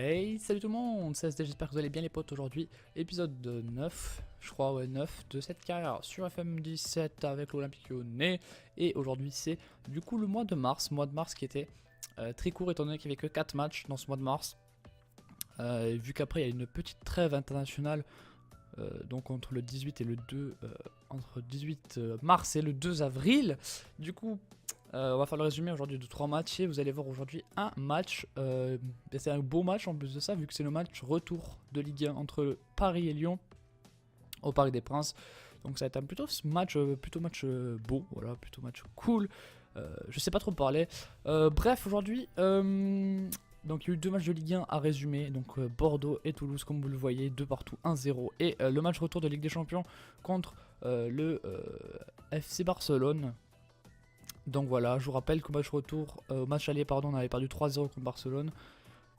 Hey, salut tout le monde, c'est SD, j'espère que vous allez bien les potes aujourd'hui. Épisode 9, je crois, ouais, 9 de cette carrière sur FM17 avec l'Olympique Lyonnais. Et aujourd'hui c'est du coup le mois de mars qui était très court étant donné qu'il n'y avait que 4 matchs dans ce mois de mars. Et vu qu'après il y a une petite trêve internationale, donc entre le 18 et le 2, entre 18 mars et le 2 avril. Du coup, on va faire le résumé aujourd'hui de 3 matchs et vous allez voir aujourd'hui un match. C'est un beau match en plus de ça, vu que c'est le match retour de Ligue 1 entre Paris et Lyon au Parc des Princes. Donc ça va être un plutôt match beau, voilà, plutôt match cool. Je sais pas trop parler. Bref, aujourd'hui, donc il y a eu deux matchs de Ligue 1 à résumer. Donc Bordeaux et Toulouse, comme vous le voyez, 2 partout, 1-0. Et le match retour de Ligue des Champions contre le FC Barcelone. Donc voilà, je vous rappelle qu'au match retour, au match aller, pardon, on avait perdu 3-0 contre Barcelone.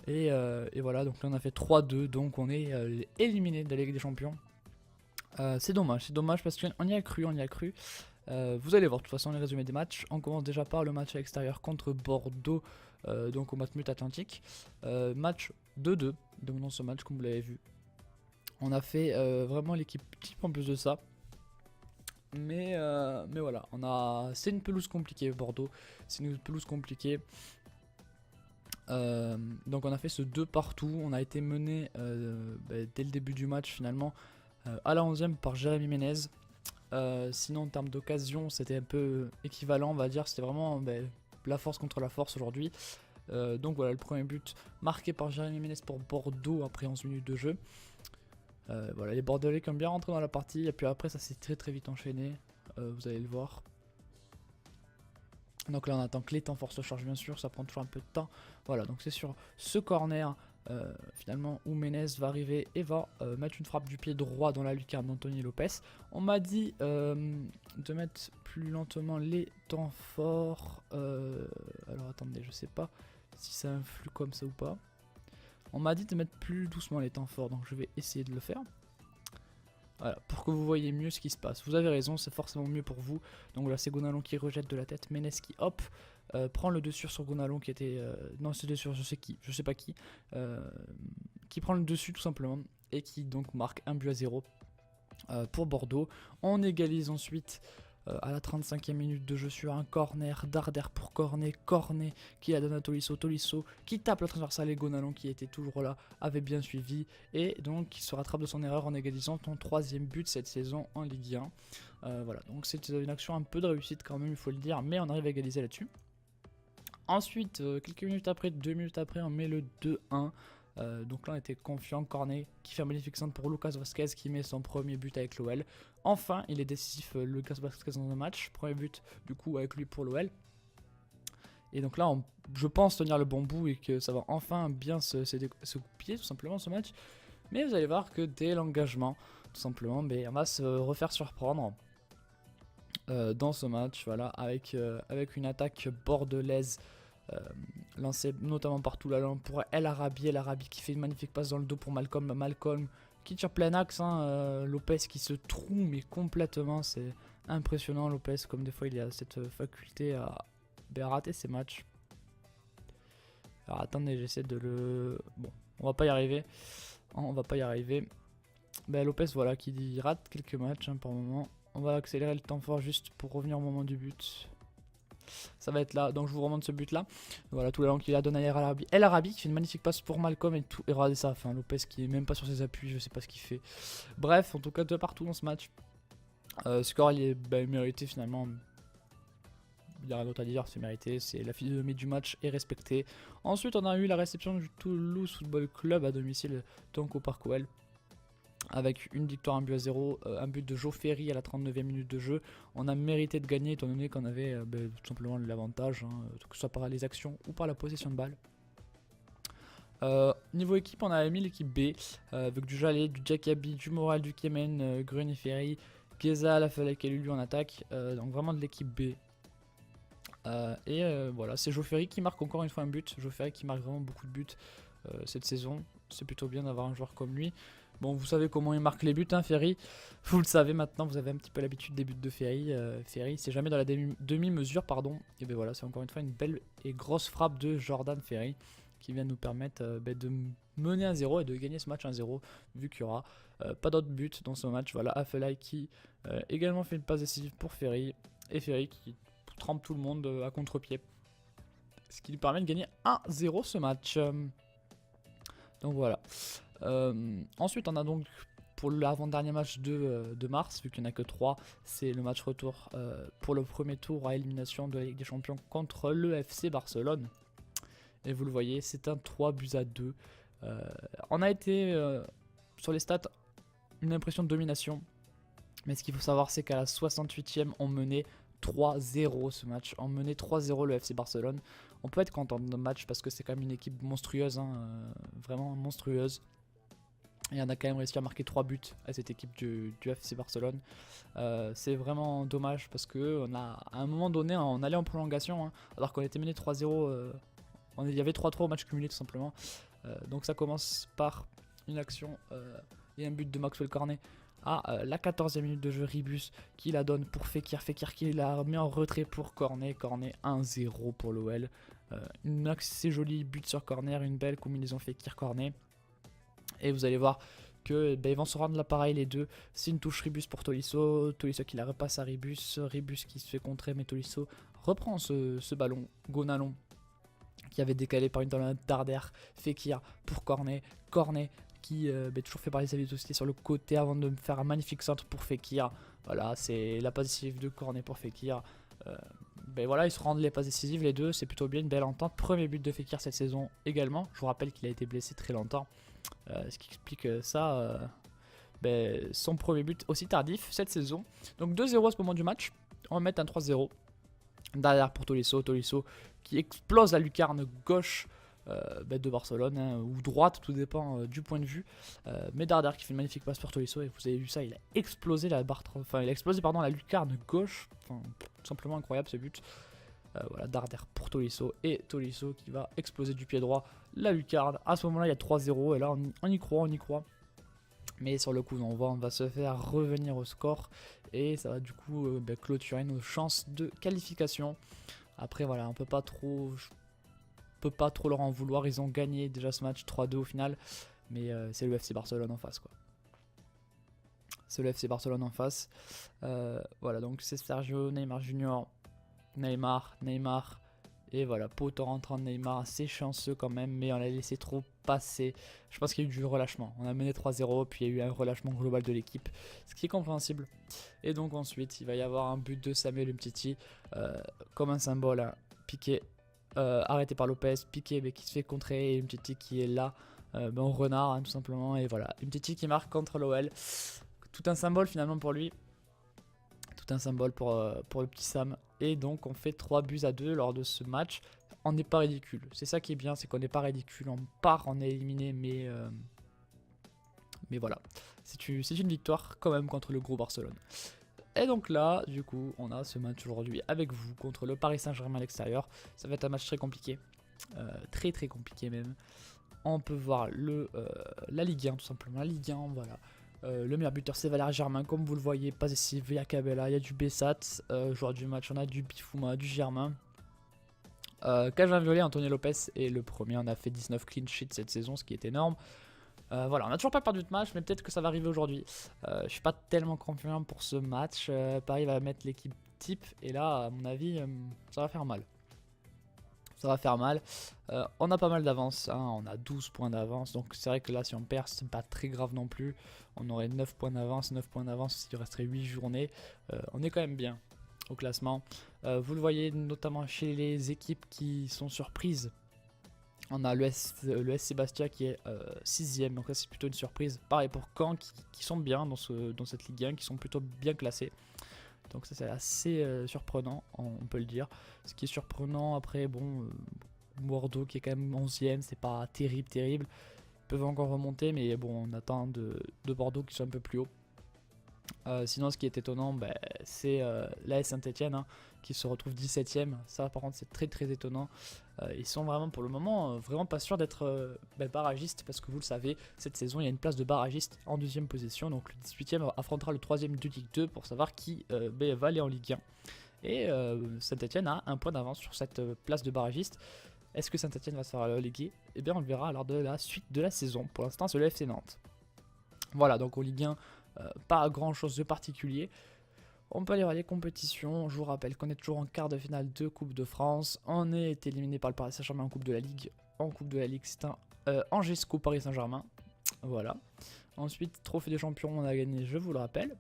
Et voilà, donc là on a fait 3-2, donc on est éliminé de la Ligue des Champions. C'est dommage parce qu'on y a cru, vous allez voir de toute façon les résumés des matchs. On commence déjà par le match à l'extérieur contre Bordeaux, donc au Matmut Atlantique. Match 2-2, donc dans ce match, comme vous l'avez vu. On a fait vraiment l'équipe type en plus de ça. Mais voilà, c'est une pelouse compliquée Bordeaux, c'est une pelouse compliquée. Donc on a fait ce 2 partout, on a été mené dès le début du match finalement à la 11e par Jérémy Ménez. Sinon en termes d'occasion c'était un peu équivalent, on va dire, c'était vraiment la force contre la force aujourd'hui. Donc voilà, le premier but marqué par Jérémy Ménez pour Bordeaux après 11 minutes de jeu. Voilà, les Bordelais qui ont bien rentré dans la partie, et puis après ça s'est très vite enchaîné, vous allez le voir. Donc là on attend que les temps force se chargent, bien sûr, ça prend toujours un peu de temps. Voilà, donc c'est sur ce corner finalement où Ménez va arriver et va mettre une frappe du pied droit dans la lucarne d'Anthony Lopez. On m'a dit de mettre plus lentement les temps forts. Alors attendez, je sais pas si ça influe comme ça ou pas. On m'a dit de mettre plus doucement les temps forts, donc je vais essayer de le faire. Voilà, pour que vous voyez mieux ce qui se passe. Vous avez raison, c'est forcément mieux pour vous. Donc là, c'est Gonalon qui rejette de la tête. Ménez qui, hop, prend le dessus sur Gonalon qui était... non, c'était sur je sais pas qui. Qui prend le dessus tout simplement. Et qui donc marque un but à 0 pour Bordeaux. On égalise ensuite... à la 35e minute de jeu sur un corner d'Arder pour Cornet qui la donne à Tolisso, qui tape la transversale et Gonalon qui était toujours là avait bien suivi et donc qui se rattrape de son erreur en égalisant son 3e but cette saison en Ligue 1. Voilà, donc c'est une action un peu de réussite quand même, il faut le dire, mais on arrive à égaliser là-dessus. Ensuite, quelques minutes après, 2 minutes après, on met le 2-1. Donc là on était confiant, Cornet qui fait un magnifique centre pour Lucas Vazquez qui met son premier but avec l'OL. Enfin il est décisif, Lucas Vazquez dans un match, premier but du coup avec lui pour l'OL. Et donc là je pense tenir le bon bout et que ça va enfin bien se goupiller tout simplement ce match. Mais vous allez voir que dès l'engagement tout simplement on va se refaire surprendre dans ce match, voilà, avec une attaque bordelaise. Lancé notamment par Toulalan pour El Arabi qui fait une magnifique passe dans le dos pour Malcolm qui tire plein axe, Lopez qui se trouve mais complètement, c'est impressionnant Lopez, comme des fois il a cette faculté à rater ses matchs. Alors attendez, j'essaie de le... Bon, on va pas y arriver, Lopez voilà qui rate quelques matchs pour le moment. On va accélérer le temps fort juste pour revenir au moment du but. Ça va être là, donc je vous remonte ce but là. Voilà, tout la langue qu'il a donné à El Arabi qui fait une magnifique passe pour Malcolm et tout. Et regardez ça, enfin Lopez qui est même pas sur ses appuis, je sais pas ce qu'il fait. Bref, en tout cas, 2 partout dans ce match. Score il est mérité finalement. Il n'y a rien d'autre à dire, c'est mérité. C'est la physionomie du match est respectée. Ensuite, on a eu la réception du Toulouse Football Club à domicile, donc au Parc OL. Avec une victoire, un but à 0, un but de Joe Ferry à la 39e minute de jeu. On a mérité de gagner étant donné qu'on avait tout simplement l'avantage, que ce soit par les actions ou par la possession de balle. Niveau équipe, on a mis l'équipe B avec du Jallet, du Jakabi, du Moral, du Kemen, Grun et Ferry, Geza, Lafalek et Lulu en attaque. Donc vraiment de l'équipe B. Voilà, c'est Joe Ferry qui marque encore une fois un but. Joe Ferry qui marque vraiment beaucoup de buts cette saison. C'est plutôt bien d'avoir un joueur comme lui. Bon, vous savez comment il marque les buts, Ferry. Vous le savez maintenant, vous avez un petit peu l'habitude des buts de Ferry. Ferry, c'est jamais dans la demi-mesure, pardon. Et ben voilà, c'est encore une fois une belle et grosse frappe de Jordan Ferry qui viennent nous permettre de mener 1-0 et de gagner ce match 1-0, vu qu'il n'y aura pas d'autres buts dans ce match. Voilà, Afelai qui également fait une passe décisive pour Ferry, et Ferry qui trempe tout le monde à contre-pied, ce qui lui permet de gagner 1-0 ce match. Donc voilà. Ensuite on a donc pour l'avant-dernier match de mars, vu qu'il n'y en a que 3, c'est le match retour pour le premier tour à élimination de la Ligue des Champions contre le FC Barcelone. Et vous le voyez, c'est un 3-2. On a été sur les stats une impression de domination, mais ce qu'il faut savoir c'est qu'à la 68e on menait 3-0 ce match, on menait 3-0 le FC Barcelone. On peut être content de notre match parce que c'est quand même une équipe monstrueuse, vraiment monstrueuse. Et on a quand même réussi à marquer 3 buts à cette équipe du FC Barcelone. C'est vraiment dommage parce que à un moment donné on allait en prolongation, alors qu'on était mené 3-0, il y avait 3-3 au match cumulé tout simplement. Donc ça commence par une action et un but de Maxwell Cornet à la 14e minute de jeu. Ribus qui la donne pour Fekir, Fekir qui la met en retrait pour Cornet, 1-0 pour l'OL. Une assez jolie but sur corner, une belle combinaison Fekir Cornet. Et vous allez voir que ils vont se rendre l'appareil les deux. C'est une touche Ribus pour Tolisso, Tolisso qui la repasse à Ribus, Ribus qui se fait contrer, mais Tolisso reprend ce ballon, Gonalon qui avait décalé par une talonnade d'Arder, Fekir pour Cornet, Cornet qui toujours fait parler de sa vitesse sur le côté avant de faire un magnifique centre pour Fekir. Voilà, c'est la passe décisive de Cornet pour Fekir. Voilà, ils se rendent les passes décisives les deux, c'est plutôt bien, une belle entente. Premier but de Fekir cette saison également. Je vous rappelle qu'il a été blessé très longtemps, ce qui explique ça. Son premier but aussi tardif cette saison. Donc 2-0 à ce moment du match. On va mettre un 3-0 derrière pour Tolisso, Tolisso qui explose la lucarne gauche de Barcelone, ou droite, tout dépend du point de vue. Mais Darder qui fait une magnifique passe pour Tolisso, et vous avez vu ça, il a explosé la la lucarne gauche. Tout simplement incroyable ce but. Voilà, Darder pour Tolisso, et Tolisso qui va exploser du pied droit la lucarne. À ce moment-là, il y a 3-0 et là on y croit. Mais sur le coup, on va se faire revenir au score et ça va du coup clôturer nos chances de qualification. Après voilà, on peut pas trop leur en vouloir, ils ont gagné déjà ce match 3-2 au final, mais c'est le FC Barcelone en face quoi. C'est le FC Barcelone en face. Voilà, donc c'est Sergio, Neymar Junior, Neymar, et voilà, poteau rentrant de Neymar, assez chanceux quand même, mais on l'a laissé trop passer. Je pense qu'il y a eu du relâchement. On a mené 3-0, puis il y a eu un relâchement global de l'équipe, ce qui est compréhensible. Et donc ensuite, il va y avoir un but de Samuel Umtiti, comme un symbole, Piqué, arrêté par Lopez, Piqué mais qui se fait contrer, et Umtiti qui est là, en renard tout simplement, et voilà, Umtiti qui marque contre l'OL. Tout un symbole finalement pour lui. Tout un symbole pour le petit Sam. Et donc on fait 3-2 lors de ce match. On n'est pas ridicule. C'est ça qui est bien, c'est qu'on n'est pas ridicule. On est éliminé, mais voilà. C'est une victoire quand même contre le gros Barcelone. Et donc là, du coup, on a ce match aujourd'hui avec vous contre le Paris Saint-Germain à l'extérieur. Ça va être un match très compliqué. Très compliqué même. On peut voir la Ligue 1 tout simplement. La Ligue 1, voilà. Le meilleur buteur c'est Valère Germain, comme vous le voyez, pas décisif, il y a Cabella, il y a du Bessat, joueur du match, on a du Bifouma, du Germain. Cage violet, Antonio Lopez est le premier, on a fait 19 clean sheets cette saison, ce qui est énorme. Voilà, on n'a toujours pas perdu de match, mais peut-être que ça va arriver aujourd'hui. Je suis pas tellement confiant pour ce match. Paris va mettre l'équipe type, et là, à mon avis, ça va faire mal. Ça va faire mal. On a pas mal d'avance, on a 12 points d'avance, donc c'est vrai que là si on perd c'est pas très grave non plus. On aurait 9 points d'avance, s'il resterait 8 journées. On est quand même bien au classement. Vous le voyez notamment chez les équipes qui sont surprises. On a le SC Bastia qui est 6ème, donc ça c'est plutôt une surprise. Pareil pour Caen qui sont bien dans cette Ligue 1, qui sont plutôt bien classés. Donc ça c'est assez surprenant, on peut le dire. Ce qui est surprenant après, Bordeaux qui est quand même 11ème, c'est pas terrible. Ils peuvent encore remonter, mais bon, on attend de Bordeaux qui soit un peu plus haut. Sinon ce qui est étonnant, c'est l'AS Saint-Etienne qui se retrouve 17ème. Ça par contre c'est très étonnant. Ils sont vraiment pour le moment vraiment pas sûrs d'être barragistes, parce que vous le savez, cette saison il y a une place de barragiste en deuxième position. Donc le 18ème affrontera le 3ème de Ligue 2 pour savoir qui va aller en Ligue 1. Et Saint-Etienne a un point d'avance sur cette place de barragiste. Est-ce que Saint-Etienne va se faire reléguer? Eh bien on le verra lors de la suite de la saison. Pour l'instant c'est le FC Nantes. Voilà, donc en Ligue 1, pas grand chose de particulier. On peut aller voir les compétitions. Je vous rappelle qu'on est toujours en quart de finale de Coupe de France. On est éliminé par le Paris Saint-Germain en Coupe de la Ligue. En Coupe de la Ligue, c'est un Angesco Paris Saint-Germain. Voilà. Ensuite, Trophée des Champions, on a gagné, je vous le rappelle.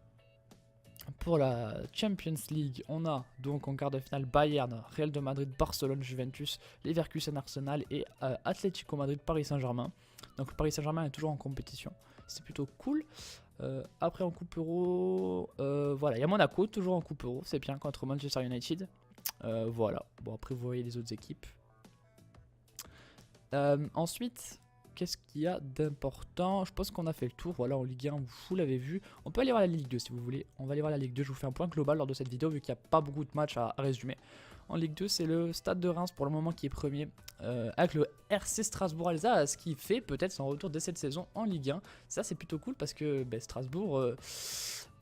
Pour la Champions League, on a donc en quart de finale Bayern, Real de Madrid, Barcelone, Juventus, Leverkusen, Arsenal et Atlético Madrid, Paris Saint-Germain. Donc Paris Saint-Germain est toujours en compétition. C'est plutôt cool. Après en Coupe Euro, voilà, il y a Monaco toujours en Coupe Euro, c'est bien, contre Manchester United. Voilà, bon après vous voyez les autres équipes. Ensuite, qu'est-ce qu'il y a d'important? Je pense qu'on a fait le tour, voilà, en Ligue 1, vous l'avez vu. On peut aller voir la Ligue 2 si vous voulez. On va aller voir la Ligue 2, je vous fais un point global lors de cette vidéo vu qu'il n'y a pas beaucoup de matchs à résumer. En Ligue 2, c'est le Stade de Reims pour le moment qui est premier, avec le RC Strasbourg Alsace qui fait peut-être son retour dès cette saison en Ligue 1. Ça c'est plutôt cool parce que Strasbourg,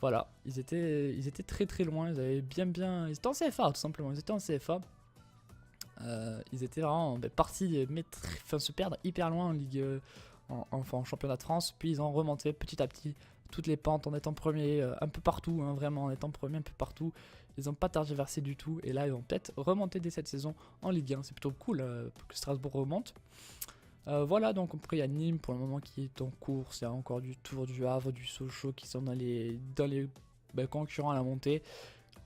voilà, ils étaient très très loin, ils avaient ils étaient en CFA tout simplement, ils étaient en CFA. Ils étaient vraiment partis se perdre hyper loin en Ligue, en championnat de France, puis ils ont remonté petit à petit toutes les pentes en étant premier un peu partout, hein, vraiment en étant premier un peu partout. Ils n'ont pas tergiversé du tout et là ils vont peut-être remonter dès cette saison en Ligue 1. C'est plutôt cool que Strasbourg remonte. Voilà, donc après il y a Nîmes pour le moment qui est en course. Il y a encore du Tour, du Havre, du Sochaux qui sont dans les concurrents à la montée.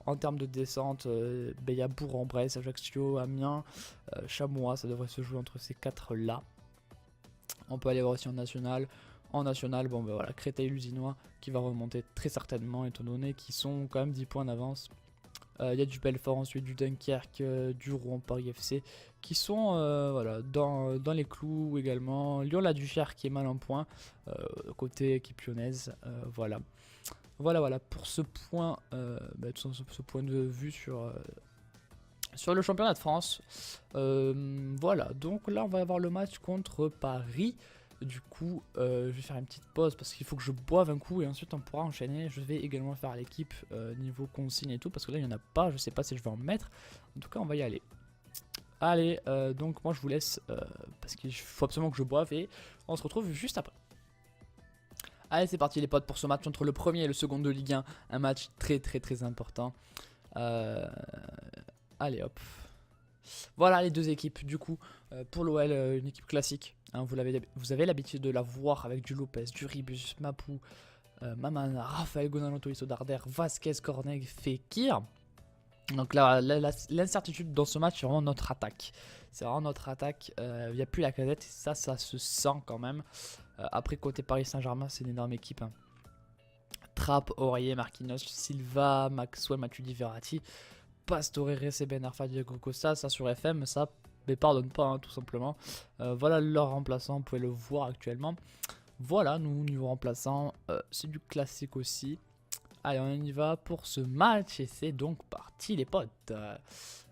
En termes de descente, il y a Bourg-en-Bresse, Ajaccio, Amiens, Chamois, ça devrait se jouer entre ces quatre là. On peut aller voir aussi en national. En national, bon voilà, Créteil-Lusinois qui va remonter très certainement étant donné qu'ils sont quand même 10 points d'avance. Il y a du Belfort ensuite, du Dunkerque, du Rouen, Paris FC qui sont voilà, dans les clous également. Lyon-la-Duchère qui est mal en point côté équipe lyonnaise, voilà. Voilà pour ce point, ce point de vue sur le championnat de France. Voilà, donc là on va avoir le match contre Paris. Du coup, je vais faire une petite pause parce qu'il faut que je boive un coup et ensuite on pourra enchaîner. Je vais également faire l'équipe niveau consigne et tout parce que là il n'y en a pas, je sais pas si je vais en mettre. En tout cas, on va y aller. Allez, donc moi je vous laisse parce qu'il faut absolument que je boive et on se retrouve juste après. Allez, c'est parti les potes pour ce match entre le premier et le second de Ligue 1. Un match très important. Allez hop. Voilà les deux équipes du coup. Pour l'OL, une équipe classique. Hein, vous avez l'habitude de la voir avec du Lopez, du Ribus, Mapou, Mamana, Raphaël Gonzalo Tolisso Darder, Vasquez, Corneg, Fekir. Donc là, l'incertitude dans ce match, c'est vraiment notre attaque. C'est vraiment notre attaque. Il n'y a plus la Lacazette et ça se sent quand même. Après, côté Paris Saint-Germain, c'est une énorme équipe. Hein. Trapp, Aurier, Marquinhos, Silva, Maxwell, Matuidi, Verratti, Pastore, Rece, Ben Arfa, Diego Costa. Ça sur FM, ça ne pardonne pas, hein, tout simplement. Voilà leur remplaçant, vous pouvez le voir actuellement. Voilà, nous, niveau remplaçant, c'est du classique aussi. Allez, on y va pour ce match et c'est donc parti les potes.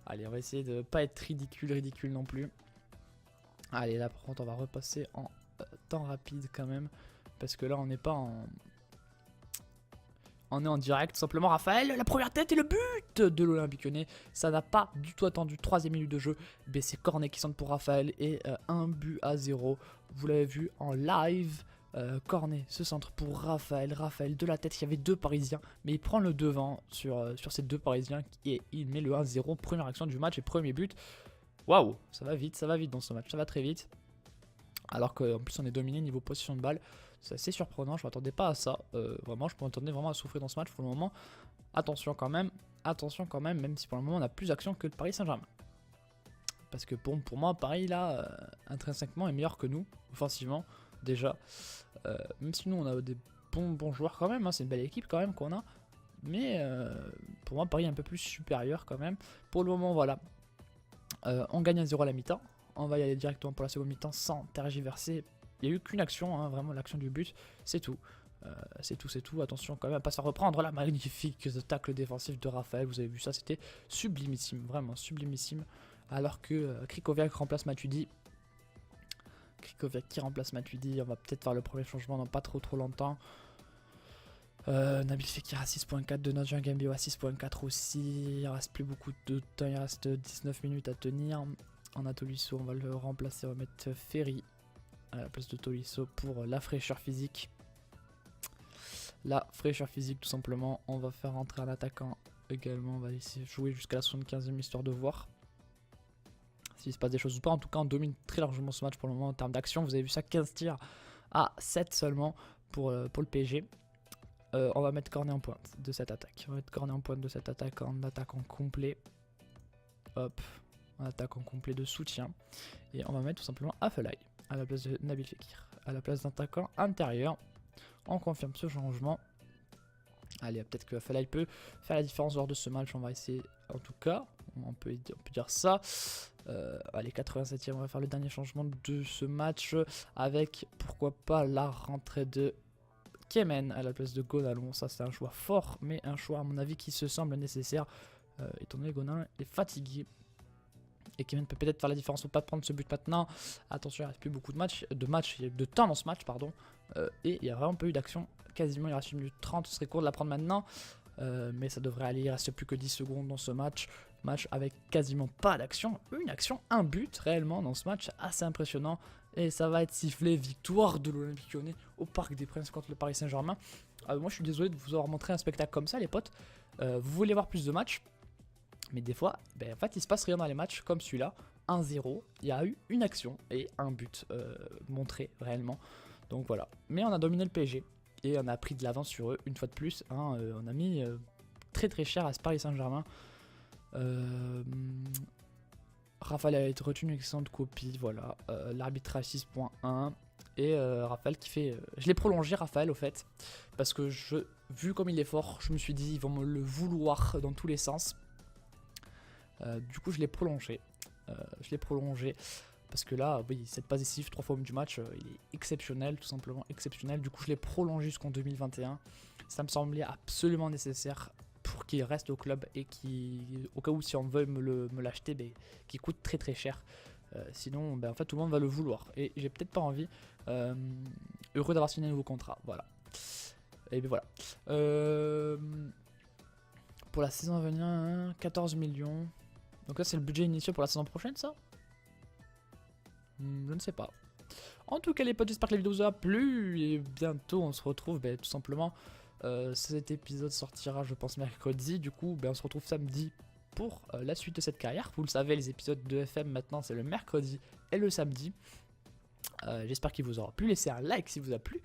Allez, on va essayer de ne pas être ridicule non plus. Allez, là par contre on va repasser en temps rapide quand même. Parce que là on n'est pas en... On est en direct, tout simplement. Raphaël, la première tête et le but de l'Olympique Lyonnais. Ça n'a pas du tout attendu. 3e minute de jeu. C'est Cornet qui sonne pour Raphaël et 1-0. Vous l'avez vu en live. Cornet se centre pour Raphaël de la tête, il y avait deux Parisiens mais il prend le devant sur ces deux Parisiens et il met le 1-0, première action du match et premier but. Waouh, ça va vite dans ce match, ça va très vite alors qu'en plus on est dominé niveau possession de balle. C'est assez surprenant, je m'attendais pas à ça, vraiment je m'attendais vraiment à souffrir dans ce match pour le moment. Attention quand même, même si pour le moment on a plus d'action que le Paris Saint-Germain. Parce que pour moi Paris là intrinsèquement est meilleur que nous offensivement. Déjà, même si nous on a des bons joueurs quand même, hein, c'est une belle équipe quand même qu'on a, mais pour moi Paris est un peu plus supérieur quand même. Pour le moment voilà, on gagne 1-0 à la mi-temps, on va y aller directement pour la seconde mi-temps sans tergiverser. Il n'y a eu qu'une action, hein, vraiment l'action du but, c'est tout. C'est tout, attention quand même à pas se faire reprendre. La magnifique tacle défensif de Raphaël, vous avez vu ça, c'était sublimissime, vraiment sublimissime. Alors que Krikoviak remplace Matuidi. Krikoviak qui remplace Matuidi, on va peut-être faire le premier changement dans pas trop longtemps. Nabil Fekir à 6.4, de Nodjan Gambio à 6.4 aussi. Il reste plus beaucoup de temps, il reste 19 minutes à tenir. On a Tolisso, on va le remplacer, on va mettre Ferry à la place de Tolisso pour la fraîcheur physique. La fraîcheur physique tout simplement. On va faire rentrer un attaquant également. On va essayer de jouer jusqu'à la 75e histoire de voir s'il se passe des choses ou pas. En tout cas, on domine très largement ce match pour le moment en termes d'action. Vous avez vu ça, 15 tirs à 7 seulement pour le PSG. On va mettre Cornet en pointe de cette attaque. On va mettre Cornet en pointe de cette attaque en attaquant complet. Hop, en attaquant complet de soutien. Et on va mettre tout simplement Afellay à la place de Nabil Fekir. À la place d'attaquant intérieur. On confirme ce changement. Allez, peut-être que Afellay peut faire la différence lors de ce match. On va essayer, en tout cas, on peut dire ça. Allez, 87e, on va faire le dernier changement de ce match avec, pourquoi pas, la rentrée de Kemen à la place de Gonalon. Ça, c'est un choix fort, mais un choix, à mon avis, qui se semble nécessaire, étant donné que Gonalon est fatigué. Et Kemen peut peut-être faire la différence, pour pas prendre ce but maintenant. Attention, il ne reste plus beaucoup de temps dans ce match, pardon. Et il n'y a vraiment pas eu d'action. Quasiment, il reste 1 minute 30, ce serait court de la prendre maintenant. Mais ça devrait aller, il ne reste plus que 10 secondes dans ce match. Match avec quasiment pas d'action. Une action, un but réellement dans ce match, assez impressionnant. Et ça va être sifflé, victoire de l'Olympique Lyonnais au Parc des Princes contre le Paris Saint-Germain. Moi je suis désolé de vous avoir montré un spectacle comme ça les potes. Vous voulez voir plus de matchs, mais des fois, en fait il se passe rien dans les matchs comme celui-là. 1-0, il y a eu une action et un but montré réellement. Donc voilà, mais on a dominé le PSG. Et on a pris de l'avance sur eux une fois de plus. Hein, on a mis très très cher à ce Paris Saint-Germain. Raphaël a été retenu une excellente copie. Voilà. L'arbitrage 6.1. Et Raphaël qui fait... je l'ai prolongé Raphaël au fait. Parce que vu comme il est fort, je me suis dit ils vont me le vouloir dans tous les sens. Du coup je l'ai prolongé. Parce que là, oui, cette passe décisive 3 fois du match, il est exceptionnel, tout simplement exceptionnel. Du coup, je l'ai prolongé jusqu'en 2021. Ça me semblait absolument nécessaire pour qu'il reste au club et au cas où si on veut me l'acheter, qui coûte très très cher. Sinon, en fait, tout le monde va le vouloir. Et j'ai peut-être pas envie. Heureux d'avoir signé un nouveau contrat, voilà. Et bien voilà. Pour la saison à venir, 14 millions. Donc là, c'est le budget initial pour la saison prochaine, ça ? Je ne sais pas. En tout cas les potes, j'espère que la vidéo vous a plu. Et bientôt on se retrouve tout simplement. Cet épisode sortira je pense mercredi. Du coup on se retrouve samedi pour la suite de cette carrière. Vous le savez, les épisodes de FM maintenant c'est le mercredi et le samedi. J'espère qu'il vous aura plu. Laissez un like si vous a plu.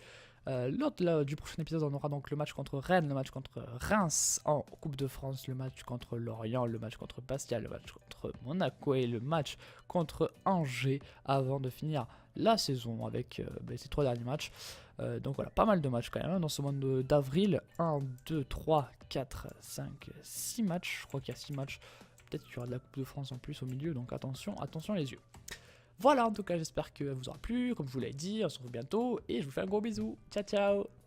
Lors du prochain épisode, on aura donc le match contre Rennes, le match contre Reims en Coupe de France, le match contre Lorient, le match contre Bastia, le match contre Monaco et le match contre Angers avant de finir la saison avec ces 3 derniers matchs. Donc voilà, pas mal de matchs quand même hein, dans ce mois d'avril. 1, 2, 3, 4, 5, 6 matchs. Je crois qu'il y a 6 matchs. Peut-être qu'il y aura de la Coupe de France en plus au milieu, donc attention les yeux. Voilà, en tout cas, j'espère que ça vous aura plu. Comme je vous l'ai dit, on se retrouve bientôt et je vous fais un gros bisou. Ciao, ciao!